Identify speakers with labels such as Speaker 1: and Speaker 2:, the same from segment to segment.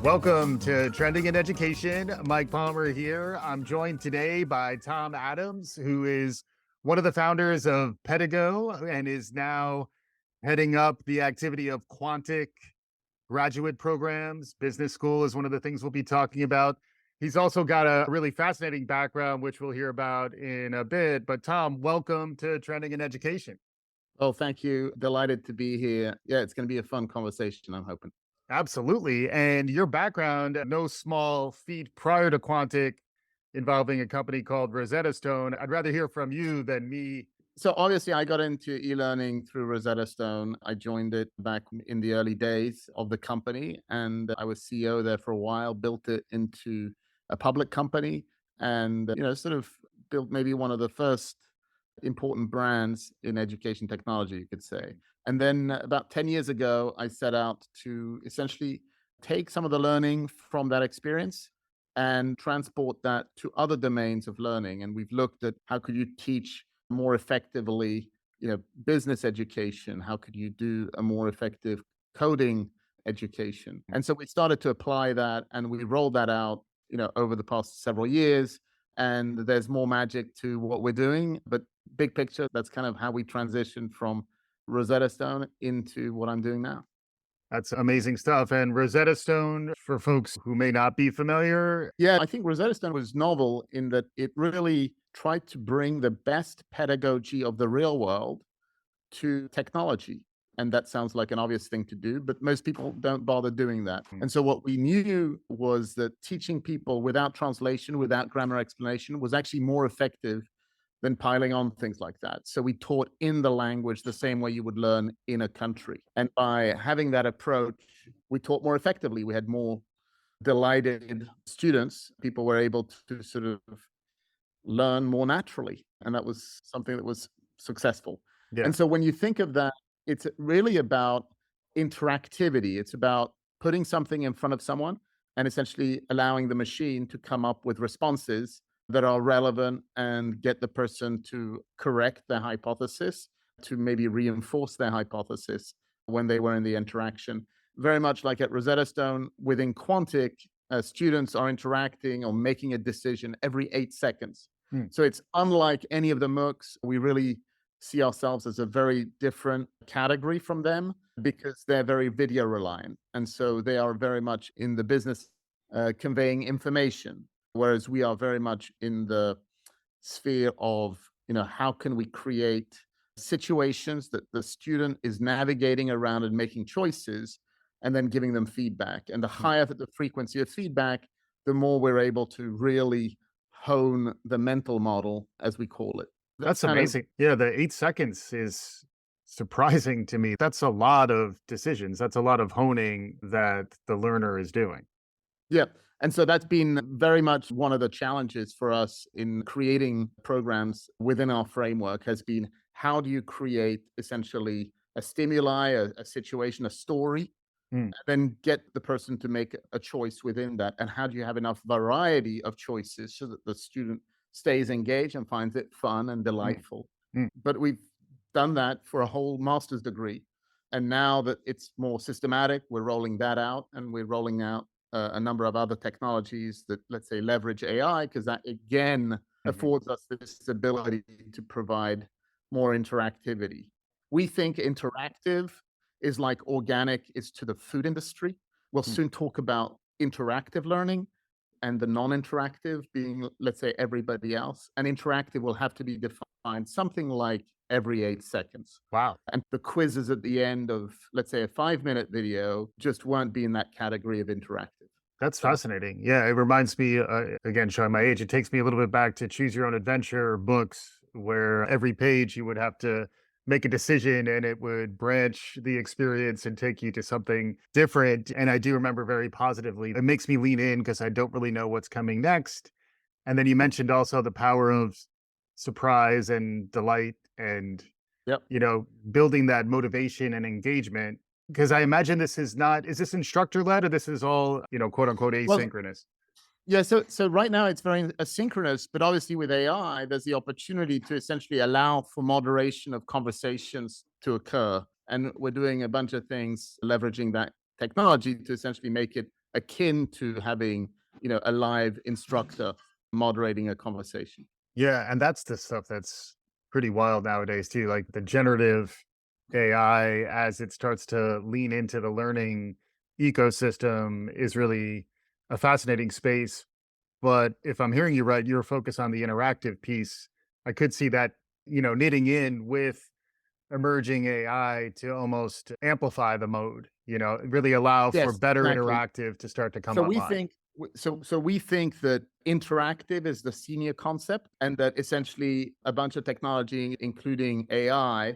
Speaker 1: Welcome to Trending in Education. Mike Palmer here. I'm joined today by Tom Adams, who is one of the founders of Pedago and is now heading up the activity of Quantic graduate programs. Business school is one of the things we'll be talking about. He's also got a really fascinating background, which we'll hear about in a bit. But Tom, welcome to Trending in Education.
Speaker 2: Oh, thank you. Delighted to be here. Yeah, it's going to be a fun conversation, I'm hoping.
Speaker 1: Absolutely. And your background, no small feat prior to Quantic involving a company called Rosetta Stone. I'd rather hear from you than me.
Speaker 2: So obviously I got into e-learning through Rosetta Stone. I joined it back in the early days of the company and I was CEO there for a while, built it into a public company and, sort of built maybe one of the first important brands in education technology, you could say. And then about 10 years ago, I set out to essentially take some of the learning from that experience and transport that to other domains of learning. And we've looked at how could you teach more effectively, business education? How could you do a more effective coding education? And so we started to apply that and we rolled that out, over the past several years. And there's more magic to what we're doing. But big picture, that's kind of how we transitioned from Rosetta Stone into what I'm doing now.
Speaker 1: That's amazing stuff. And Rosetta Stone, for folks who may not be familiar,
Speaker 2: Yeah, I think Rosetta Stone was novel in that it really tried to bring the best pedagogy of the real world to technology. And that sounds like an obvious thing to do, but most people don't bother doing that. And so what we knew was that teaching people without translation, without grammar explanation was actually more effective than piling on things like that. So we taught in the language the same way you would learn in a country. And by having that approach, we taught more effectively. We had more delighted students. People were able to sort of learn more naturally. And that was something that was successful.
Speaker 1: yeah,
Speaker 2: And so when you think of that, it's really about interactivity. It's about putting something in front of someone and essentially allowing the machine to come up with responses that are relevant and get the person to correct their hypothesis, to maybe reinforce their hypothesis when they were in the interaction. Very much like at Rosetta Stone, within Quantic, students are interacting or making a decision every 8 seconds.
Speaker 1: Mm.
Speaker 2: So it's unlike any of the MOOCs. We really see ourselves as a very different category from them because they're very video reliant. And so they are very much in the business conveying information, whereas we are very much in the sphere of, how can we create situations that the student is navigating around and making choices and then giving them feedback. And the higher the frequency of feedback, the more we're able to really hone the mental model, as we call it.
Speaker 1: that's
Speaker 2: Kind of
Speaker 1: amazing. Yeah, the 8 seconds is surprising to me. That's a lot of decisions. That's a lot of honing that the learner is doing.
Speaker 2: Yeah. And so that's been very much one of the challenges for us in creating programs within our framework has been how do you create essentially a stimuli, a situation, a story,
Speaker 1: Mm.
Speaker 2: then get the person to make a choice within that. And how do you have enough variety of choices so that the student stays engaged and finds it fun and
Speaker 1: Mm.
Speaker 2: delightful?
Speaker 1: Mm.
Speaker 2: But we've done that for a whole master's degree. And now that it's more systematic, we're rolling that out and we're rolling out a number of other technologies that, let's say, leverage AI, because that again
Speaker 1: Mhm.
Speaker 2: affords us this ability to provide more interactivity. We think interactive is like organic is to the food industry. We'll
Speaker 1: Mm.
Speaker 2: soon talk about interactive learning and the non-interactive being, let's say, everybody else. And interactive will have to be defined something like every 8 seconds.
Speaker 1: Wow.
Speaker 2: And the quizzes at the end of, let's say, a 5-minute video just won't be in that category of interactive.
Speaker 1: That's
Speaker 2: So,
Speaker 1: fascinating. Yeah, it reminds me, again, showing my age, it takes me a little bit back to Choose Your Own Adventure books, where every page you would have to make a decision and it would branch the experience and take you to something different. And I do remember very positively. It makes me lean in because I don't really know what's coming next. And then you mentioned also the power of surprise and delight and,
Speaker 2: yep.
Speaker 1: building that motivation and engagement. Because I imagine this is not, is this instructor led or this is all, quote unquote
Speaker 2: Well,
Speaker 1: asynchronous?
Speaker 2: yeah, so right now it's very asynchronous, but obviously with AI, there's the opportunity to essentially allow for moderation of conversations to occur. And we're doing a bunch of things leveraging that technology to essentially make it akin to having, a live instructor moderating a conversation.
Speaker 1: Yeah, and that's the stuff that's pretty wild nowadays too, like the generative AI as it starts to lean into the learning ecosystem is really a fascinating space. But if I'm hearing you right, you're focused on the interactive piece. I could see that, knitting in with emerging AI to almost amplify the mode, really allow for
Speaker 2: Yes,
Speaker 1: better
Speaker 2: exactly.
Speaker 1: interactive to start to come
Speaker 2: So we
Speaker 1: online.
Speaker 2: think so we think that interactive is the senior concept, and that essentially a bunch of technology, including AI,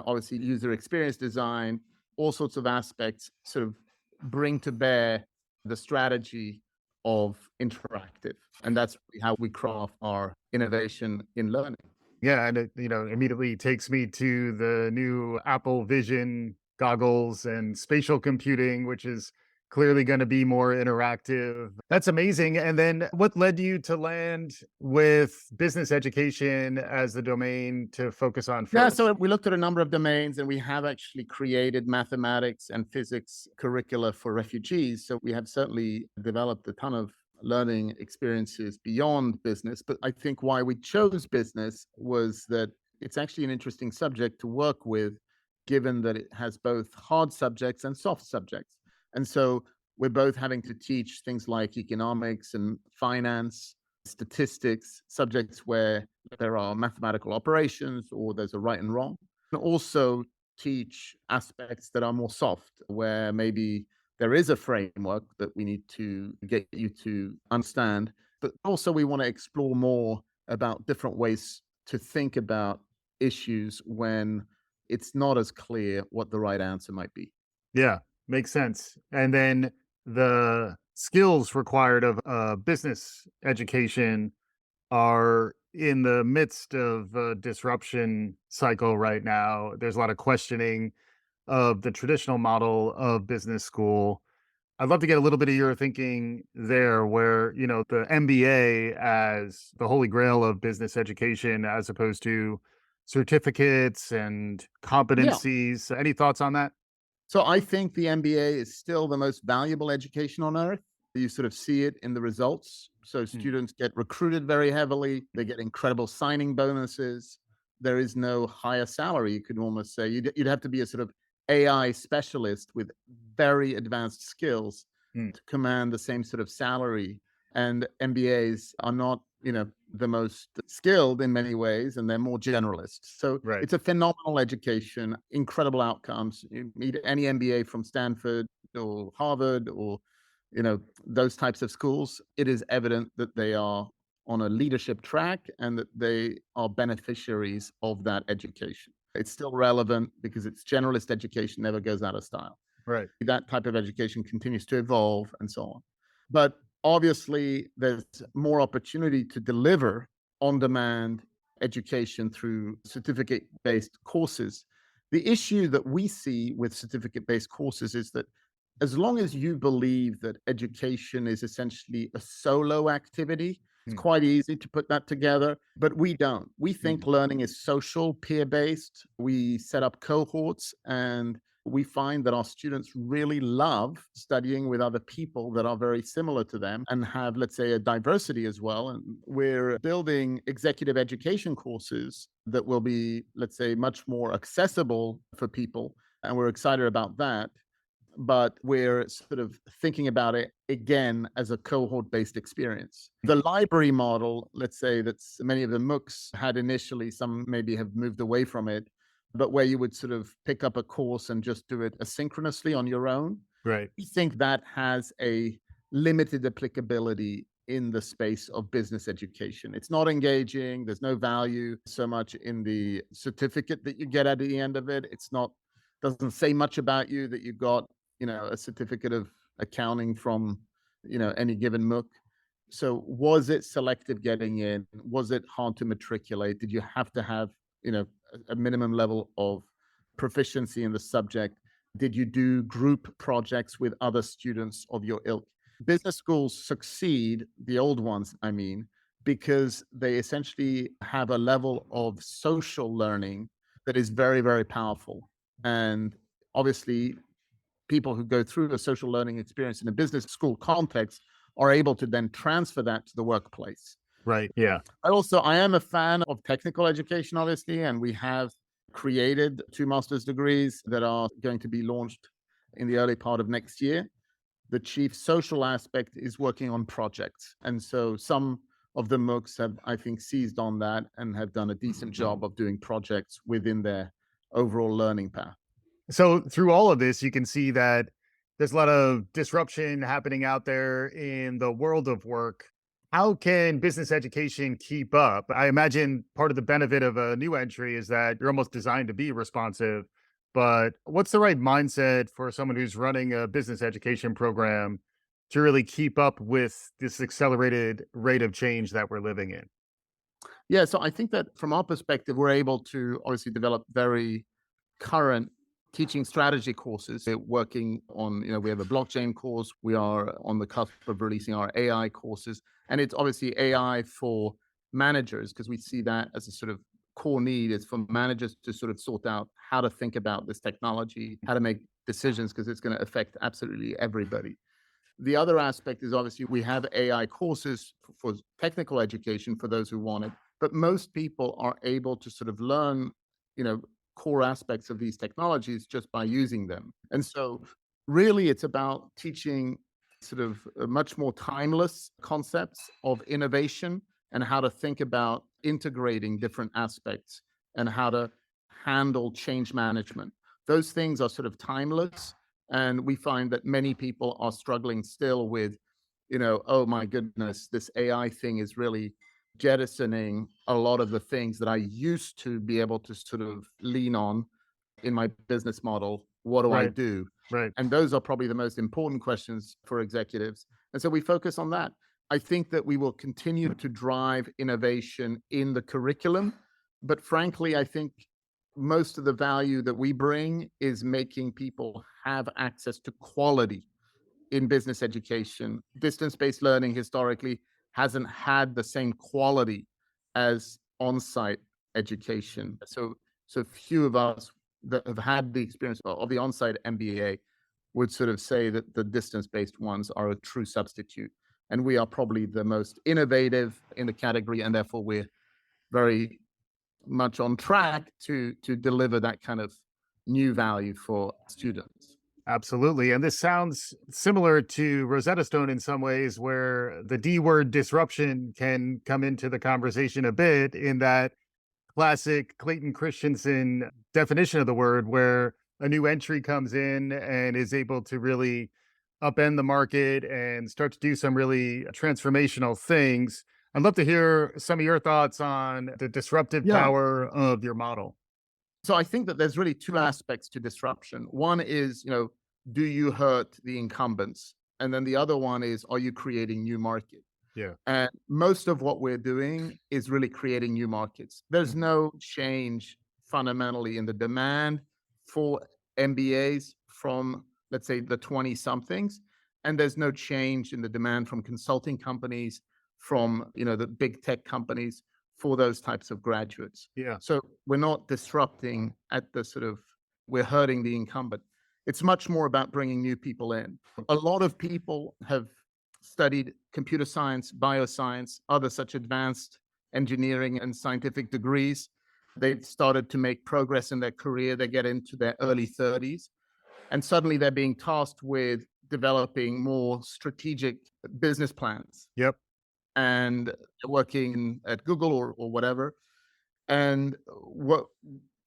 Speaker 2: obviously user experience design, all sorts of aspects, sort of bring to bear the strategy of interactive, and that's how we craft our innovation in learning.
Speaker 1: Yeah, and it, immediately takes me to the new Apple Vision goggles and spatial computing, which is clearly going to be more interactive. That's amazing. And then what led you to land with business education as the domain to focus on
Speaker 2: Yeah,
Speaker 1: first?
Speaker 2: so we looked at a number of domains, and we have actually created mathematics and physics curricula for refugees. So we have certainly developed a ton of learning experiences beyond business. But I think why we chose business was that it's actually an interesting subject to work with, given that it has both hard subjects and soft subjects. And so we're both having to teach things like economics and finance, statistics, subjects where there are mathematical operations or there's a right and wrong, and also teach aspects that are more soft, where maybe there is a framework that we need to get you to understand. But also, we want to explore more about different ways to think about issues when it's not as clear what the right answer might be.
Speaker 1: Yeah, makes sense. And then the skills required of business education are in the midst of a disruption cycle right now. There's a lot of questioning of the traditional model of business school. I'd love to get a little bit of your thinking there, where, the MBA as the holy grail of business education, as opposed to certificates and
Speaker 2: Yeah.
Speaker 1: competencies. Any thoughts on that?
Speaker 2: So I think the MBA is still the most valuable education on earth. You sort of see it in the results. So
Speaker 1: Hmm,
Speaker 2: students get recruited very heavily. They get incredible signing bonuses. There is no higher salary. You could almost say you'd have to be a sort of AI specialist with very advanced skills
Speaker 1: hmm,
Speaker 2: to command the same sort of salary. And MBAs are not, the most skilled in many ways, and they're more generalist. So
Speaker 1: right.
Speaker 2: it's a phenomenal education, incredible outcomes. You meet any MBA from Stanford or Harvard or, those types of schools, it is evident that they are on a leadership track and that they are beneficiaries of that education. It's still relevant because it's generalist education, never goes out of style.
Speaker 1: Right.
Speaker 2: That type of education continues to evolve and so on. But obviously, there's more opportunity to deliver on demand education through certificate based courses. The issue that we see with certificate based courses is that as long as you believe that education is essentially a solo activity, it's
Speaker 1: Hmm,
Speaker 2: quite easy to put that together, but we don't. We
Speaker 1: hmm,
Speaker 2: think learning is social, peer based. We set up cohorts, and we find that our students really love studying with other people that are very similar to them and have, let's say, a diversity as well. And we're building executive education courses that will be, let's say, much more accessible for people. And we're excited about that, but we're sort of thinking about it again as a cohort based experience. The library model, let's say, that's many of the MOOCs had initially, some maybe have moved away from it, but where you would sort of pick up a course and just do it asynchronously on your own.
Speaker 1: right.
Speaker 2: We think that has a limited applicability in the space of business education. It's not engaging. There's no value so much in the certificate that you get at the end of it. It's not, doesn't say much about you that you got, a certificate of accounting from, any given MOOC. So was it selective getting in? Was it hard to matriculate? Did you have to have, a minimum level of proficiency in the subject? Did you do group projects with other students of your ilk? Business schools succeed, the old ones, I mean, because they essentially have a level of social learning that is very, very powerful. And obviously, people who go through a social learning experience in a business school context are able to then transfer that to the workplace.
Speaker 1: Right. Yeah.
Speaker 2: I am a fan of technical education, obviously, and we have created 2 master's degrees that are going to be launched in the early part of next year. The chief social aspect is working on projects. And so some of the MOOCs have, I think, seized on that and have done a decent job of doing projects within their overall learning path.
Speaker 1: So through all of this, you can see that there's a lot of disruption happening out there in the world of work. How can business education keep up? I imagine part of the benefit of a new entry is that you're almost designed to be responsive. But what's the right mindset for someone who's running a business education program to really keep up with this accelerated rate of change that we're living in?
Speaker 2: Yeah, so I think that from our perspective, we're able to obviously develop very current teaching strategy courses. We're working on, we have a blockchain course. We are on the cusp of releasing our AI courses. And it's obviously AI for managers because we see that as a sort of core need is for managers to sort of sort out how to think about this technology, how to make decisions because it's going to affect absolutely everybody. The other aspect is obviously we have AI courses for technical education for those who want it, but most people are able to sort of learn, you know, core aspects of these technologies just by using them. And so really it's about teaching sort of much more timeless concepts of innovation and how to think about integrating different aspects and how to handle change management. Those things are sort of timeless and we find that many people are struggling still with, oh my goodness, this AI thing is really jettisoning a lot of the things that I used to be able to sort of lean on in my business model. What do I
Speaker 1: Right.
Speaker 2: do?
Speaker 1: Right.
Speaker 2: And those are probably the most important questions for executives. And so we focus on that. I think that we will continue to drive innovation in the curriculum. But frankly, I think most of the value that we bring is making people have access to quality in business education. Distance-based learning historically hasn't had the same quality as on-site education. So few of us that have had the experience of the on-site MBA would sort of say that the distance-based ones are a true substitute. And we are probably the most innovative in the category, and therefore we're very much on track to deliver that kind of new value for students.
Speaker 1: Absolutely. And this sounds similar to Rosetta Stone in some ways, where the D word disruption can come into the conversation a bit in that classic Clayton Christensen definition of the word, where a new entry comes in and is able to really upend the market and start to do some really transformational things. I'd love to hear some of your thoughts on the disruptive
Speaker 2: Yeah.
Speaker 1: power of your model.
Speaker 2: So I think that there's really two aspects to disruption. One is, do you hurt the incumbents? And then the other one is, are you creating new market?
Speaker 1: Yeah.
Speaker 2: And most of what we're doing is really creating new markets. There's
Speaker 1: Mhm.
Speaker 2: no change fundamentally in the demand for MBAs from, let's say, the 20 somethings. And there's no change in the demand from consulting companies, from, the big tech companies for those types of graduates.
Speaker 1: Yeah.
Speaker 2: So we're not disrupting at the sort of, we're hurting the incumbent. It's much more about bringing new people in. A lot of people have studied computer science, bioscience, other such advanced engineering and scientific degrees. They've started to make progress in their career. They get into their early 30s, and suddenly they're being tasked with developing more strategic business plans
Speaker 1: Yep.
Speaker 2: and working at Google or whatever. And what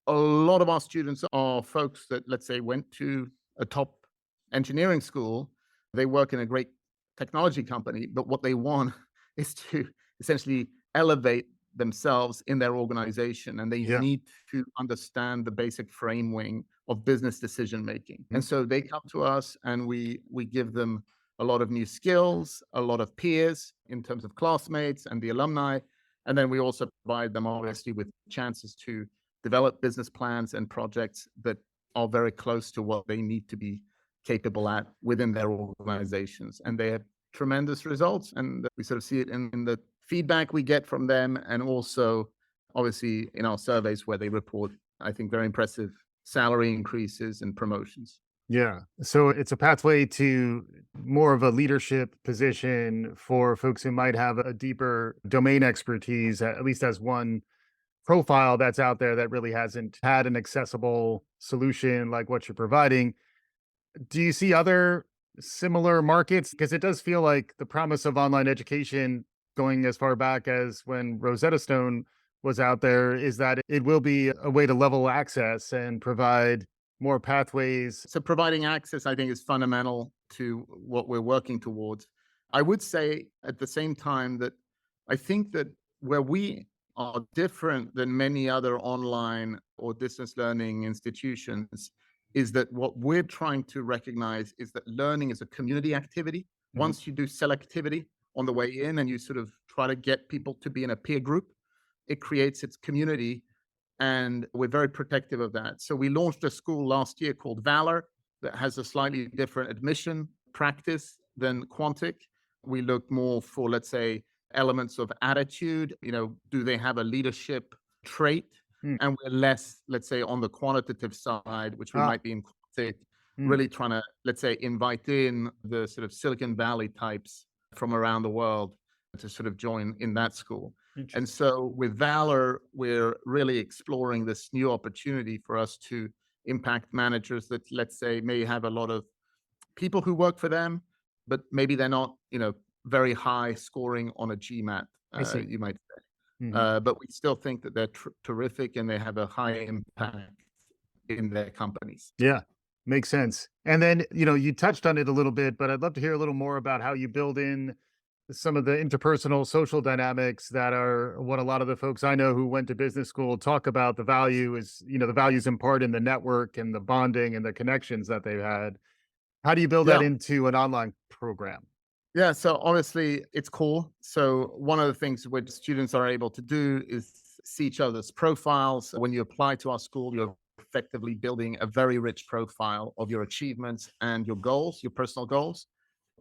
Speaker 2: a lot of our students are folks that, let's say, went to a top engineering school. They work in a great technology company, but what they want is to essentially elevate themselves in their organization, and they
Speaker 1: Yeah.
Speaker 2: need to understand the basic framing of business decision making. And
Speaker 1: Mhm.
Speaker 2: so they come to us, and we give them a lot of new skills, a lot of peers in terms of classmates and the alumni, and then we also provide them obviously with chances to develop business plans and projects that are very close to what they need to be capable at within their organizations. And they have tremendous results. And we sort of see it in the feedback we get from them, and also obviously in our surveys where they report, I think, very impressive salary increases and promotions.
Speaker 1: Yeah. So it's a pathway to more of a leadership position for folks who might have a deeper domain expertise, at least as one profile that's out there that really hasn't had an accessible solution like what you're providing. Do you see other similar markets? Because it does feel like the promise of online education, going as far back as when Rosetta Stone was out there, is that it will be a way to level access and provide more pathways.
Speaker 2: So providing access, I think, is fundamental to what we're working towards. I would say at the same time that I think that where we are different than many other online or distance learning institutions is that what we're trying to recognize is that learning is a community activity.
Speaker 1: Mhm.
Speaker 2: Once you do selectivity on the way in and you sort of try to get people to be in a peer group, it creates its community, and we're very protective of that. So we launched a school last year called Valor that has a slightly different admission practice than Quantic. We look more for, let's say, elements of attitude. Do they have a leadership trait?
Speaker 1: Mm.
Speaker 2: And we're less, let's say, on the quantitative side, which we
Speaker 1: Ah,
Speaker 2: might be in Quantic,
Speaker 1: mm,
Speaker 2: really trying to, let's say, invite in the sort of Silicon Valley types from around the world to sort of join in that school. And
Speaker 1: interesting.
Speaker 2: so with Valor, we're really exploring this new opportunity for us to impact managers that, let's say, may have a lot of people who work for them, but maybe they're not, very high scoring on a GMAT,
Speaker 1: I see.
Speaker 2: you might say.
Speaker 1: Mhm.
Speaker 2: But we still think that they're terrific and they have a high impact in their companies.
Speaker 1: Yeah, makes sense. And then, you touched on it a little bit, but I'd love to hear a little more about how you build in some of the interpersonal social dynamics that are what a lot of the folks I know who went to business school talk about. The value is, the values in part in the network and the bonding and the connections that they've had. How do you build that
Speaker 2: Yeah.
Speaker 1: into an online program?
Speaker 2: Yeah, so honestly, it's cool. So one of the things which students are able to do is see each other's profiles. When you apply to our school, you're effectively building a very rich profile of your achievements and your goals, your personal goals.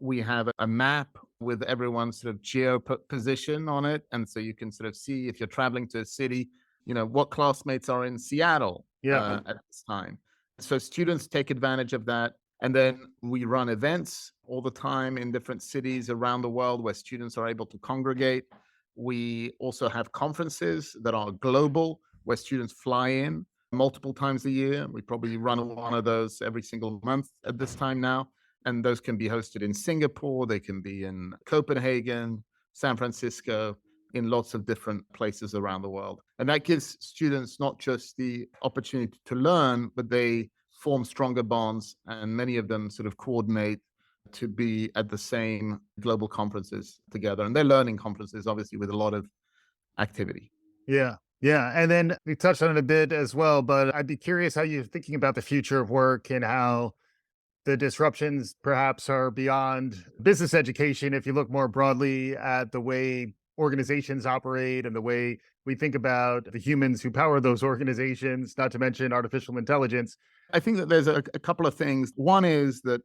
Speaker 2: We have a map with everyone's sort of position on it. And so you can sort of see if you're traveling to a city, what classmates are in Seattle
Speaker 1: Yeah,
Speaker 2: at this time. So students take advantage of that. And then we run events all the time in different cities around the world where students are able to congregate. We also have conferences that are global where students fly in multiple times a year. We probably run one of those every single month at this time now. And those can be hosted in Singapore, they can be in Copenhagen, San Francisco, in lots of different places around the world. And that gives students not just the opportunity to learn, but they form stronger bonds, and many of them sort of coordinate to be at the same global conferences together. And they're learning conferences, obviously, with a lot of activity.
Speaker 1: yeah, yeah. And then we touched on it a bit as well, but I'd be curious how you're thinking about the future of work and how the disruptions perhaps are beyond business education. If you look more broadly at the way organizations operate and the way we think about the humans who power those organizations, not to mention artificial intelligence.
Speaker 2: I think that there's a couple of things. One is that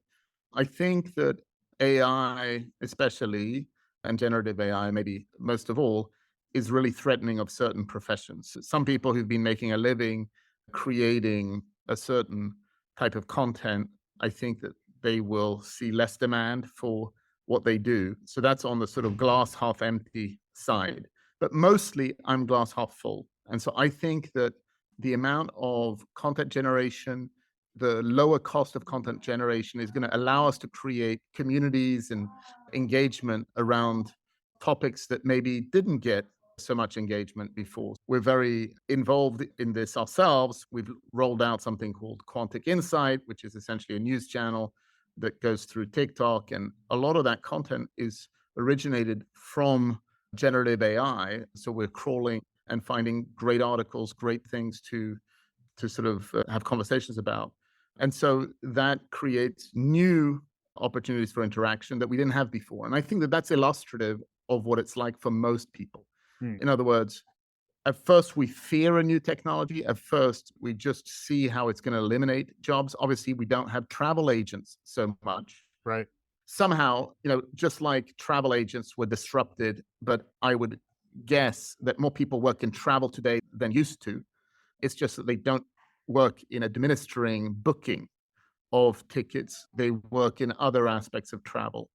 Speaker 2: I think that AI, especially, and generative AI, maybe most of all, is really threatening of certain professions. Some people who've been making a living creating a certain type of content, I think that they will see less demand for what they do. So that's on the sort of glass half empty side. But mostly I'm glass half full. And so I think that the amount of content generation, the lower cost of content generation is going to allow us to create communities and engagement around topics that maybe didn't get so much engagement before. We're very involved in this ourselves. We've rolled out something called Quantic Insight, which is essentially a news channel that goes through TikTok. And a lot of that content is originated from generative AI. So we're crawling and finding great articles, great things to sort of have conversations about. And so that creates new opportunities for interaction that we didn't have before. And I think that that's illustrative of what it's like for most people.
Speaker 1: Hmm,
Speaker 2: In other words, at first we fear a new technology. At first, we just see how it's going to eliminate jobs. Obviously, we don't have travel agents so much.
Speaker 1: right.
Speaker 2: Somehow, just like travel agents were disrupted, but I would guess that more people work in travel today than used to. It's just that they don't work in administering booking. of tickets. They work in other aspects of travel.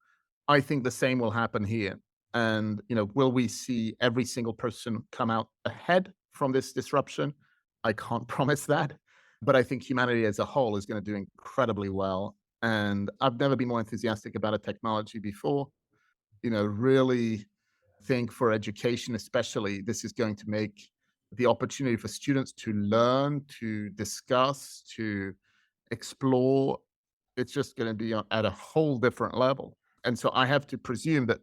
Speaker 2: I think the same will happen here. And, will we see every single person come out ahead from this disruption? I can't promise that. But I think humanity as a whole is going to do incredibly well. And I've never been more enthusiastic about a technology before. Really think for education, especially, this is going to make the opportunity for students to learn, to discuss, to explore. It's just going to be at a whole different level. And so I have to presume that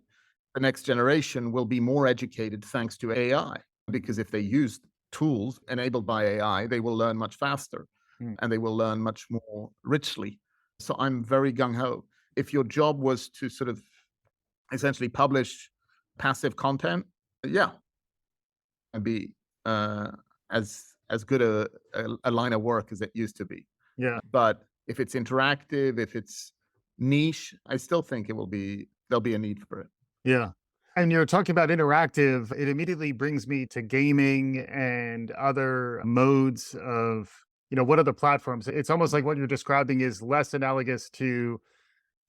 Speaker 2: the next generation will be more educated thanks to AI, because if they use tools enabled by AI, they will learn much faster
Speaker 1: Mm.
Speaker 2: and they will learn much more richly. So I'm very gung ho. If your job was to sort of essentially publish passive content, yeah, and be uh, as good a line of work as it used to be.
Speaker 1: Yeah.
Speaker 2: But if it's interactive, if it's niche, I still think there'll be a need for it.
Speaker 1: Yeah. And you're talking about interactive, it immediately brings me to gaming and other modes of, what are the platforms? It's almost like what you're describing is less analogous to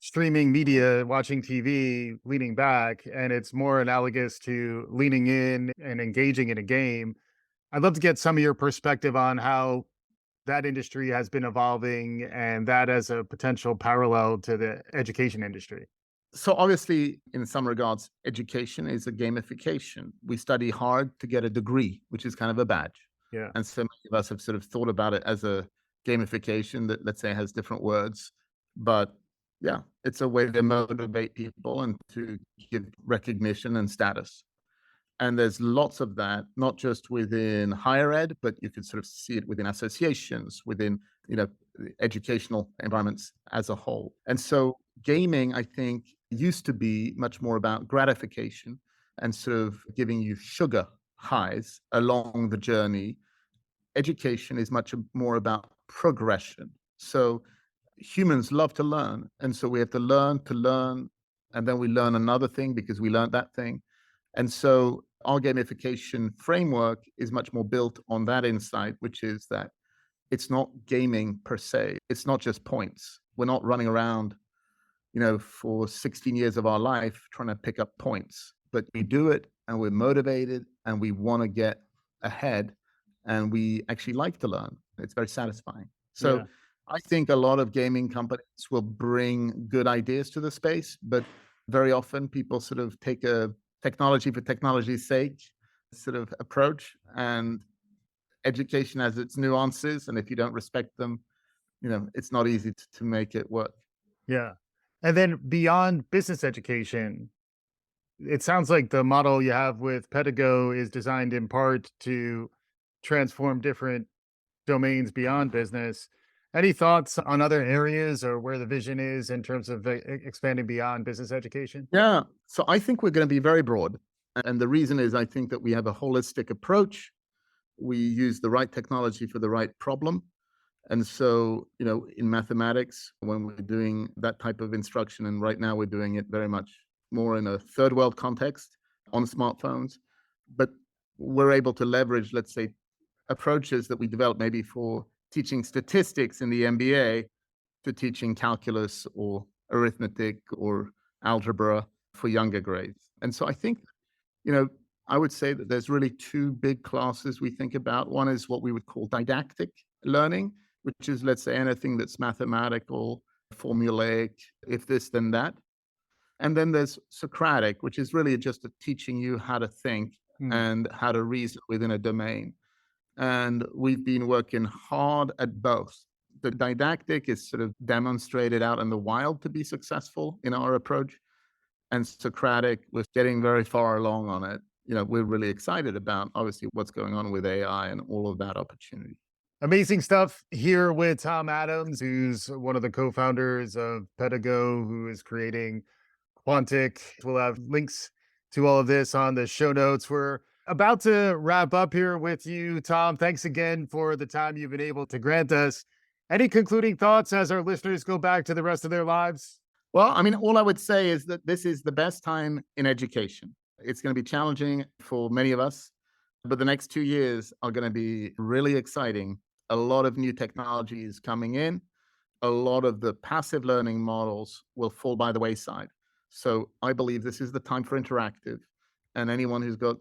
Speaker 1: streaming media, watching TV, leaning back, and it's more analogous to leaning in and engaging in a game. I'd love to get some of your perspective on how that industry has been evolving and that as a potential parallel to the education industry.
Speaker 2: So obviously, in some regards, education is a gamification. We study hard to get a degree, which is kind of a badge.
Speaker 1: Yeah.
Speaker 2: And so many of us have sort of thought about it as a gamification that, let's say, has different words. But yeah, it's a way to motivate people and to give recognition and status. And there's lots of that, not just within higher ed, but you could sort of see it within associations, within, educational environments as a whole. And so gaming, I think, used to be much more about gratification and sort of giving you sugar highs along the journey. Education is much more about progression. So humans love to learn. And so we have to learn, and then we learn another thing because we learned that thing. And so our gamification framework is much more built on that insight, which is that it's not gaming per se. It's not just points. We're not running around, for 16 years of our life trying to pick up points, but we do it and we're motivated and we want to get ahead and we actually like to learn. It's very satisfying. So
Speaker 1: Yeah.
Speaker 2: I think a lot of gaming companies will bring good ideas to the space, but very often people sort of take a technology for technology's sake sort of approach, and education has its nuances. And if you don't respect them, it's not easy to make it work.
Speaker 1: Yeah. And then beyond business education, it sounds like the model you have with Pedago is designed in part to transform different domains beyond business. Any thoughts on other areas or where the vision is in terms of expanding beyond business education?
Speaker 2: Yeah. So I think we're going to be very broad. And the reason is I think that we have a holistic approach. We use the right technology for the right problem. And so, in mathematics, when we're doing that type of instruction, and right now we're doing it very much more in a third world context on smartphones, but we're able to leverage, let's say, approaches that we developed maybe for teaching statistics in the MBA to teaching calculus or arithmetic or algebra for younger grades. And so I think, you know, I would say that there's really two big classes we think about. One is what we would call didactic learning, which is, let's say, anything that's mathematical, formulaic, if this, then that. And then there's Socratic, which is really just teaching you how to think
Speaker 1: Mm.
Speaker 2: and how to reason within a domain. And we've been working hard at both. The didactic is sort of demonstrated out in the wild to be successful in our approach. And Socratic was getting very far along on it. We're really excited about obviously what's going on with AI and all of that opportunity.
Speaker 1: Amazing stuff here with Tom Adams, who's one of the co-founders of Pedago, who is creating Quantic. We'll have links to all of this on the show notes. We're about to wrap up here with you, Tom. Thanks again for the time you've been able to grant us. Any concluding thoughts as our listeners go back to the rest of their lives?
Speaker 2: Well, I mean, all I would say is that this is the best time in education. It's going to be challenging for many of us, but the next 2 years are going to be really exciting. A lot of new technologies coming in, a lot of the passive learning models will fall by the wayside. So I believe this is the time for interactive. And anyone who's got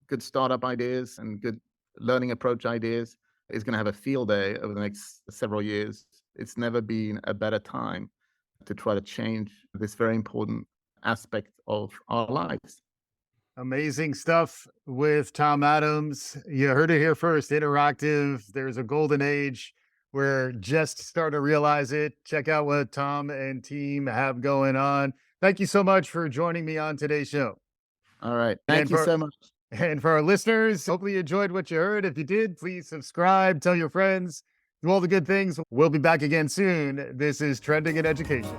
Speaker 2: good startup ideas and good learning approach ideas is going to have a field day over the next several years. It's never been a better time to try to change this very important aspect of our lives.
Speaker 1: Amazing stuff with Tom Adams. You heard it here first. Interactive. There's a golden age. We're just starting to realize it. Check out what Tom and team have going on. Thank you so much for joining me on today's show.
Speaker 2: All right.
Speaker 1: And
Speaker 2: Thank you
Speaker 1: for
Speaker 2: so much.
Speaker 1: and for our listeners, hopefully you enjoyed what you heard. If you did, please subscribe, tell your friends, do all the good things. We'll be back again soon. This is Trending in Education.